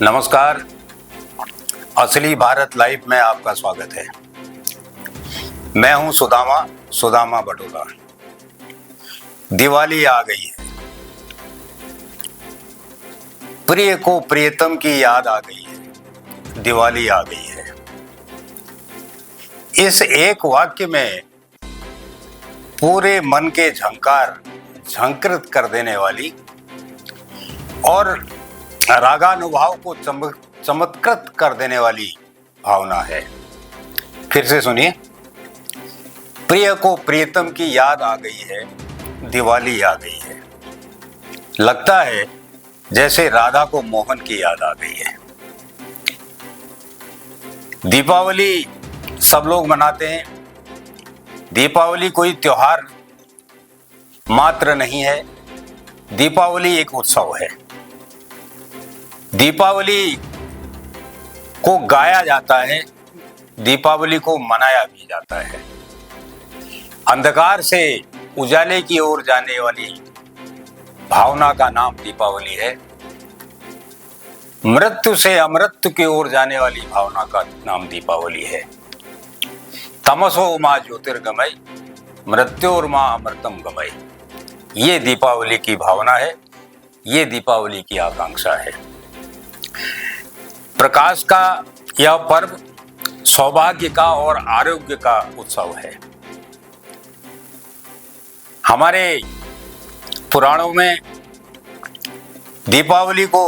नमस्कार। असली भारत लाइव में आपका स्वागत है। मैं हूं सुदामा बटोला। दिवाली आ गई है, प्रिय को प्रियतम की याद आ गई है, दिवाली आ गई है। इस एक वाक्य में पूरे मन के झंकार झंकृत कर देने वाली और रागानुभाव को चमत्कृत कर देने वाली भावना है। फिर से सुनिए। प्रिय को प्रियतम की याद आ गई है, दिवाली आ गई है। लगता है जैसे राधा को मोहन की याद आ गई है। दीपावली सब लोग मनाते हैं। दीपावली कोई त्योहार मात्र नहीं है, दीपावली एक उत्सव है। दीपावली को गाया जाता है, दीपावली को मनाया भी जाता है। अंधकार से उजाले की ओर जाने वाली भावना का नाम दीपावली है। मृत्यु से अमृत्यु की ओर जाने वाली भावना का नाम दीपावली है। तमसो मां ज्योतिर्गमय, मृत्योर्मा अमृतम गमय। ये दीपावली की भावना है, ये दीपावली की आकांक्षा है। प्रकाश का यह पर्व सौभाग्य का और आरोग्य का उत्सव है। हमारे पुराणों में दीपावली को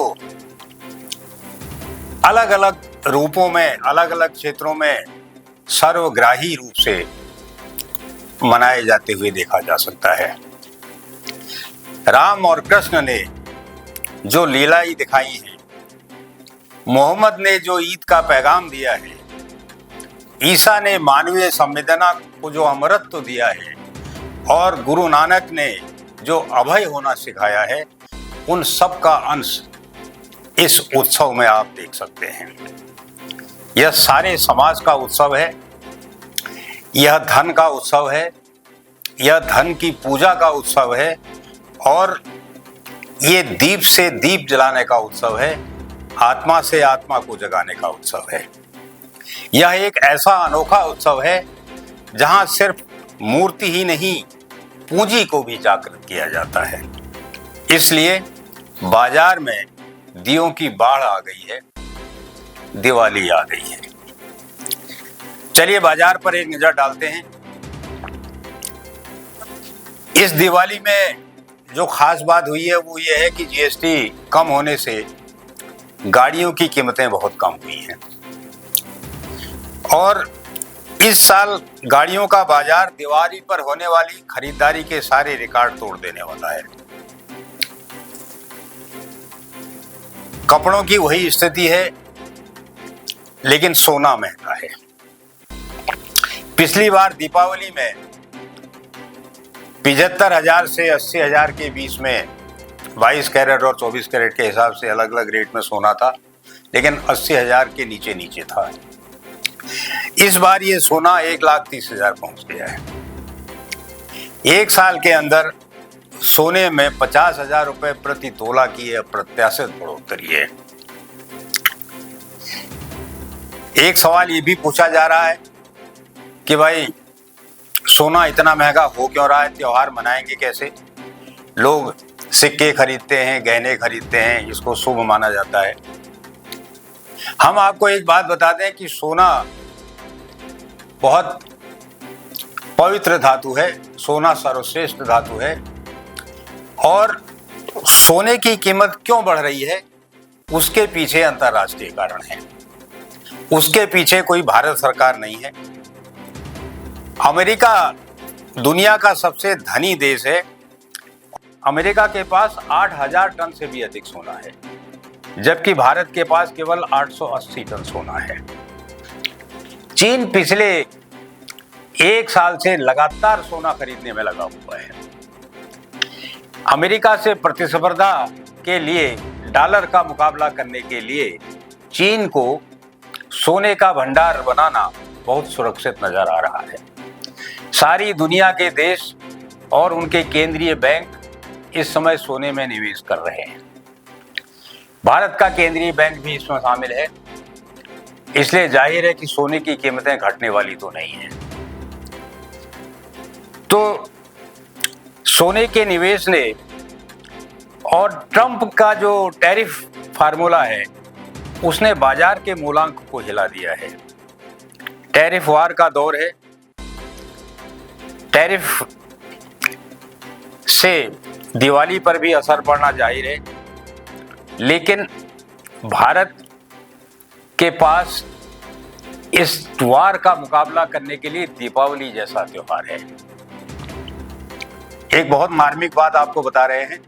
अलग अलग रूपों में, अलग अलग क्षेत्रों में सर्वग्राही रूप से मनाए जाते हुए देखा जा सकता है। राम और कृष्ण ने जो लीलाएं दिखाई हैं, मोहम्मद ने जो ईद का पैगाम दिया है, ईसा ने मानवीय संवेदना को जो अमरत्व दिया है और गुरु नानक ने जो अभय होना सिखाया है, उन सब का अंश इस उत्सव में आप देख सकते हैं। यह सारे समाज का उत्सव है, यह धन का उत्सव है, यह धन की पूजा का उत्सव है और ये दीप से दीप जलाने का उत्सव है, आत्मा से आत्मा को जगाने का उत्सव है। यह एक ऐसा अनोखा उत्सव है जहां सिर्फ मूर्ति ही नहीं, पूंजी को भी जागृत किया जाता है। इसलिए बाजार में दियों की बाढ़ आ गई है, दिवाली आ गई है। चलिए बाजार पर एक नजर डालते हैं। इस दिवाली में जो खास बात हुई है वो ये है कि जीएसटी कम होने से गाड़ियों की कीमतें बहुत कम हुई हैं और इस साल गाड़ियों का बाजार दिवाली पर होने वाली खरीदारी के सारे रिकॉर्ड तोड़ देने वाला है। कपड़ों की वही स्थिति है, लेकिन सोना महंगा है। पिछली बार दीपावली में 75,000 से 80,000 के बीच में 22 कैरेट और 24 कैरेट के हिसाब से अलग अलग रेट में सोना था, लेकिन 80,000 के नीचे नीचे था। इस बार ये सोना 1,30,000 पहुंच गया है। एक साल के अंदर सोने में 50,000 रुपए प्रति तोला की अप्रत्याशित बढ़ोतरी है। एक सवाल ये भी पूछा जा रहा है कि भाई सोना इतना महंगा हो क्यों रहा है, त्योहार मनाएंगे कैसे? लोग सिक्के खरीदते हैं, गहने खरीदते हैं, इसको शुभ माना जाता है। हम आपको एक बात बता दें कि सोना बहुत पवित्र धातु है, सोना सर्वश्रेष्ठ धातु है और सोने की कीमत क्यों बढ़ रही है, उसके पीछे अंतर्राष्ट्रीय कारण है। उसके पीछे कोई भारत सरकार नहीं है। अमेरिका दुनिया का सबसे धनी देश है। अमेरिका के पास 8,000 टन से भी अधिक सोना है, जबकि भारत के पास केवल 880 टन सोना है। चीन पिछले एक साल से लगातार सोना खरीदने में लगा हुआ है। अमेरिका से प्रतिस्पर्धा के लिए, डॉलर का मुकाबला करने के लिए चीन को सोने का भंडार बनाना बहुत सुरक्षित नजर आ रहा है। सारी दुनिया के देश और उनके केंद्रीय बैंक इस समय सोने में निवेश कर रहे हैं। भारत का केंद्रीय बैंक भी इसमें शामिल है, इसलिए जाहिर है कि सोने की कीमतें घटने वाली तो नहीं है। तो सोने के निवेश ने और ट्रंप का जो टैरिफ फार्मूला है उसने बाजार के मूल्यांक को हिला दिया है। टैरिफ वार का दौर है। टैरिफ से दिवाली पर भी असर पड़ना जाहिर है, लेकिन भारत के पास इस वार का मुकाबला करने के लिए दीपावली जैसा त्योहार है। एक बहुत मार्मिक बात आपको बता रहे हैं।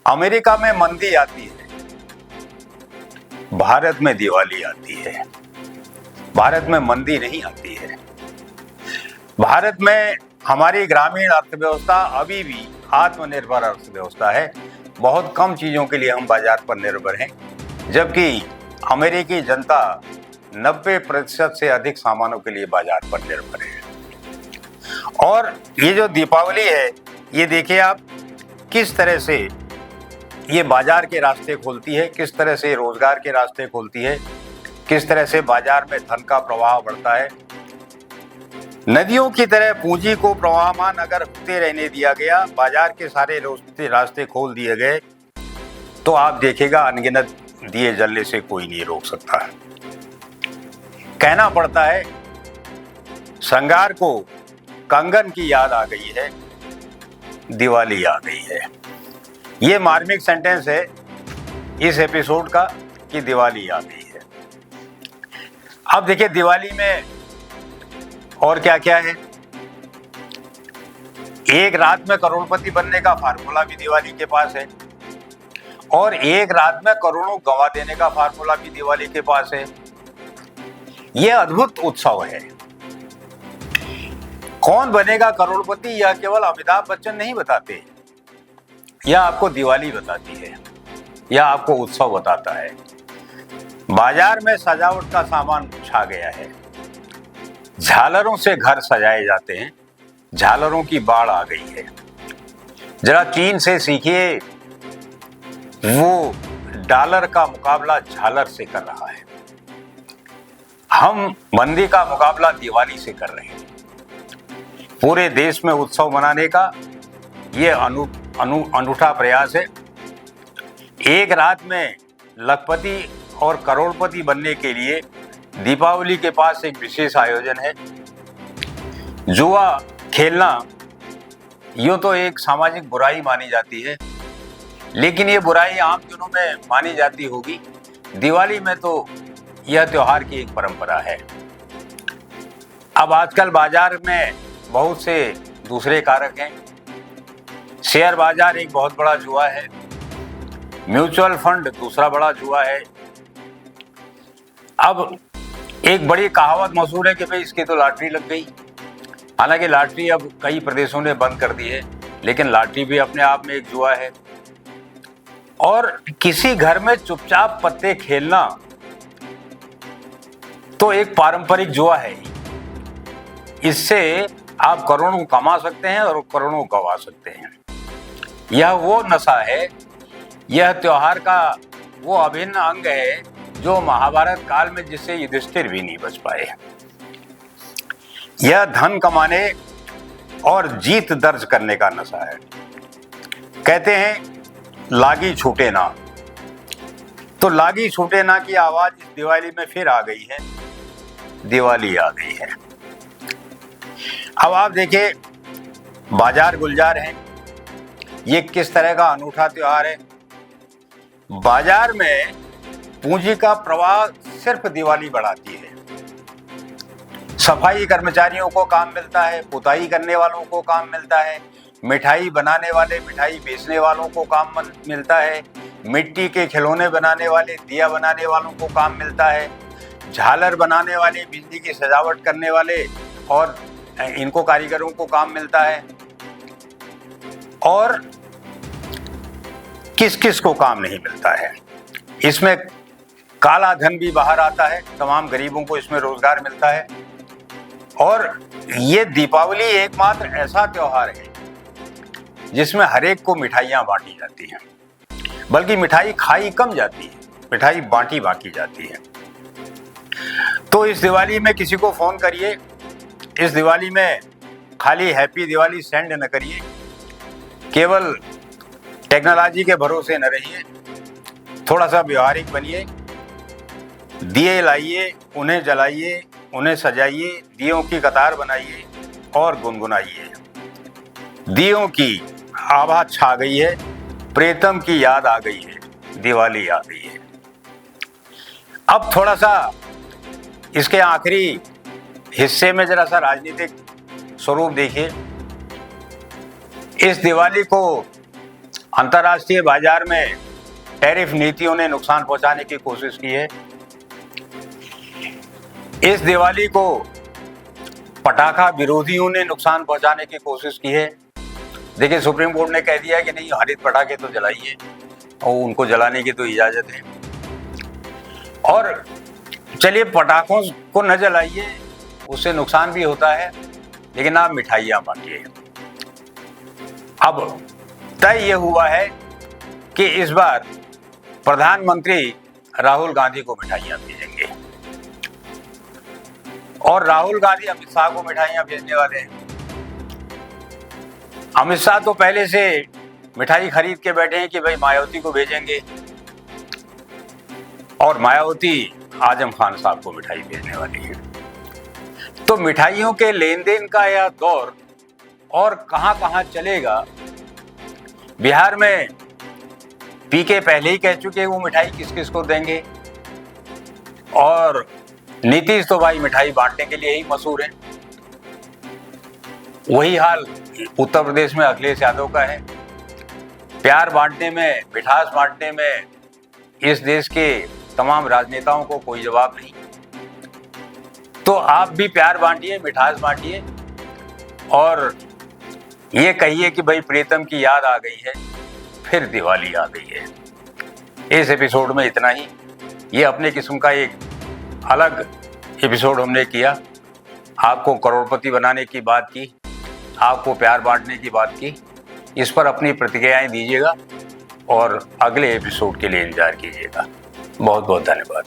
अमेरिका में मंदी आती है, भारत में दिवाली आती है। भारत में मंदी नहीं आती है। भारत में हमारी ग्रामीण अर्थव्यवस्था अभी भी आत्मनिर्भर अर्थव्यवस्था है। बहुत कम चीजों के लिए हम बाजार पर निर्भर हैं, जबकि अमेरिकी जनता 90% से अधिक सामानों के लिए बाजार पर निर्भर है। और ये जो दीपावली है, ये देखिए आप किस तरह से ये बाजार के रास्ते खोलती है, किस तरह से रोजगार के रास्ते खोलती है, किस तरह से बाजार में धन का प्रवाह बढ़ता है। नदियों की तरह पूंजी को प्रवाहमान अगर होते रहने दिया गया, बाजार के सारे रास्ते खोल दिए गए, तो आप देखिएगा अनगिनत दिए जलने से कोई नहीं रोक सकता। कहना पड़ता है, श्रृंगार को कंगन की याद आ गई है, दिवाली आ गई है। ये मार्मिक सेंटेंस है इस एपिसोड का कि दिवाली आ गई है। अब देखिए दिवाली में और क्या क्या है। एक रात में करोड़पति बनने का फार्मूला भी दिवाली के पास है, और एक रात में करोड़ों गंवा देने का फार्मूला भी दिवाली के पास है। यह अद्भुत उत्सव है। कौन बनेगा करोड़पति यह केवल अमिताभ बच्चन नहीं बताते, यह आपको दिवाली बताती है, यह आपको उत्सव बताता है। बाजार में सजावट का सामान छा गया है। झालरों से घर सजाए जाते हैं। झालरों की बाढ़ आ गई है। जरा चीन से सीखिए, वो डॉलर का मुकाबला झालर से कर रहा है। हम मंदी का मुकाबला दिवाली से कर रहे हैं। पूरे देश में उत्सव मनाने का ये अनूठा प्रयास है। एक रात में लखपति और करोड़पति बनने के लिए दीपावली के पास एक विशेष आयोजन है। जुआ खेलना यूं तो एक सामाजिक बुराई मानी जाती है, लेकिन ये बुराई आम दिनों में मानी जाती होगी। दिवाली में तो यह त्योहार की एक परंपरा है। अब आजकल बाजार में बहुत से दूसरे कारक हैं। शेयर बाजार एक बहुत बड़ा जुआ है। म्यूचुअल फंड दूसरा बड़ा जुआ है। अब एक बड़ी कहावत मशहूर है कि भाई इसकी तो लॉटरी लग गई। हालांकि लॉटरी अब कई प्रदेशों ने बंद कर दी है, लेकिन लॉटरी भी अपने आप में एक जुआ है। और किसी घर में चुपचाप पत्ते खेलना तो एक पारंपरिक जुआ है। इससे आप करोड़ों कमा सकते हैं और करोड़ों गंवा सकते हैं। यह वो नशा है, यह त्योहार का वो अभिन्न अंग है जो महाभारत काल में जिससे युधिष्ठिर भी नहीं बच पाए। यह धन कमाने और जीत दर्ज करने का नशा है। कहते हैं लागी छूटे ना, तो लागी छूटे ना की आवाज इस दिवाली में फिर आ गई है। दिवाली आ गई है। अब आप देखिए बाजार गुलजार है। ये किस तरह का अनूठा त्योहार है। बाजार में पूंजी का प्रवाह सिर्फ दिवाली बढ़ाती है। सफाई कर्मचारियों को काम मिलता है, पुताई करने वालों को काम मिलता है, मिठाई बनाने वाले, मिठाई बेचने वालों को काम मिलता है, मिट्टी के खिलौने बनाने वाले, दिया बनाने वालों को काम मिलता है, झालर बनाने वाले, बिजली की सजावट करने वाले और इनको कारीगरों को काम मिलता है। और किस किस को काम नहीं मिलता है। इसमें काला धन भी बाहर आता है। तमाम गरीबों को इसमें रोजगार मिलता है। और ये दीपावली एकमात्र ऐसा त्योहार है जिसमें हर एक को मिठाइयां बांटी जाती हैं। बल्कि मिठाई खाई कम जाती है, मिठाई बांटी बाकी जाती है। तो इस दिवाली में किसी को फोन करिए, इस दिवाली में खाली हैप्पी दिवाली सेंड न करिए, केवल टेक्नोलॉजी के भरोसे न रहिए, थोड़ा सा व्यवहारिक बनिए, दिए लाइए, उन्हें जलाइए, उन्हें सजाइए, दियों की कतार बनाइए और गुनगुनाइए। दियों की आभा छा गई है, प्रीतम की याद आ गई है, दिवाली आ गई है। अब थोड़ा सा इसके आखिरी हिस्से में जरा सा राजनीतिक स्वरूप देखिए। इस दिवाली को अंतर्राष्ट्रीय बाजार में टैरिफ नीतियों ने नुकसान पहुंचाने की कोशिश की है। इस दिवाली को पटाखा विरोधियों ने नुकसान पहुंचाने की कोशिश की है। देखिए, सुप्रीम कोर्ट ने कह दिया है कि नहीं, हरित पटाखे तो जलाइए और उनको जलाने की तो इजाजत है। और चलिए, पटाखों को न जलाइए, उससे नुकसान भी होता है, लेकिन आप मिठाइयाँ बांटिए। अब तय ये हुआ है कि इस बार प्रधानमंत्री राहुल गांधी को मिठाइयाँ भेजेंगे और राहुल गांधी अमित शाह को मिठाइयाँ भेजने वाले हैं। अमित शाह तो पहले से मिठाई खरीद के बैठे हैं कि भाई मायावती को भेजेंगे, और मायावती आजम खान साहब को मिठाई भेजने वाली है। तो मिठाइयों के लेन देन का यह दौर और कहां चलेगा। बिहार में पीके पहले ही कह चुके हैं वो मिठाई किस किस को देंगे, और नीतीश तो भाई मिठाई बांटने के लिए ही मशहूर है। वही हाल उत्तर प्रदेश में अखिलेश यादव का है। प्यार बांटने में, मिठास बांटने में इस देश के तमाम राजनेताओं को कोई जवाब नहीं। तो आप भी प्यार बांटिए, मिठास बांटिए और ये कहिए कि भाई प्रीतम की याद आ गई है, फिर दिवाली आ गई है। इस एपिसोड में इतना ही। ये अपने किस्म का एक अलग एपिसोड हमने किया। आपको करोड़पति बनाने की बात की, आपको प्यार बांटने की बात की। इस पर अपनी प्रतिक्रियाएं दीजिएगा और अगले एपिसोड के लिए इंतजार कीजिएगा। बहुत बहुत धन्यवाद।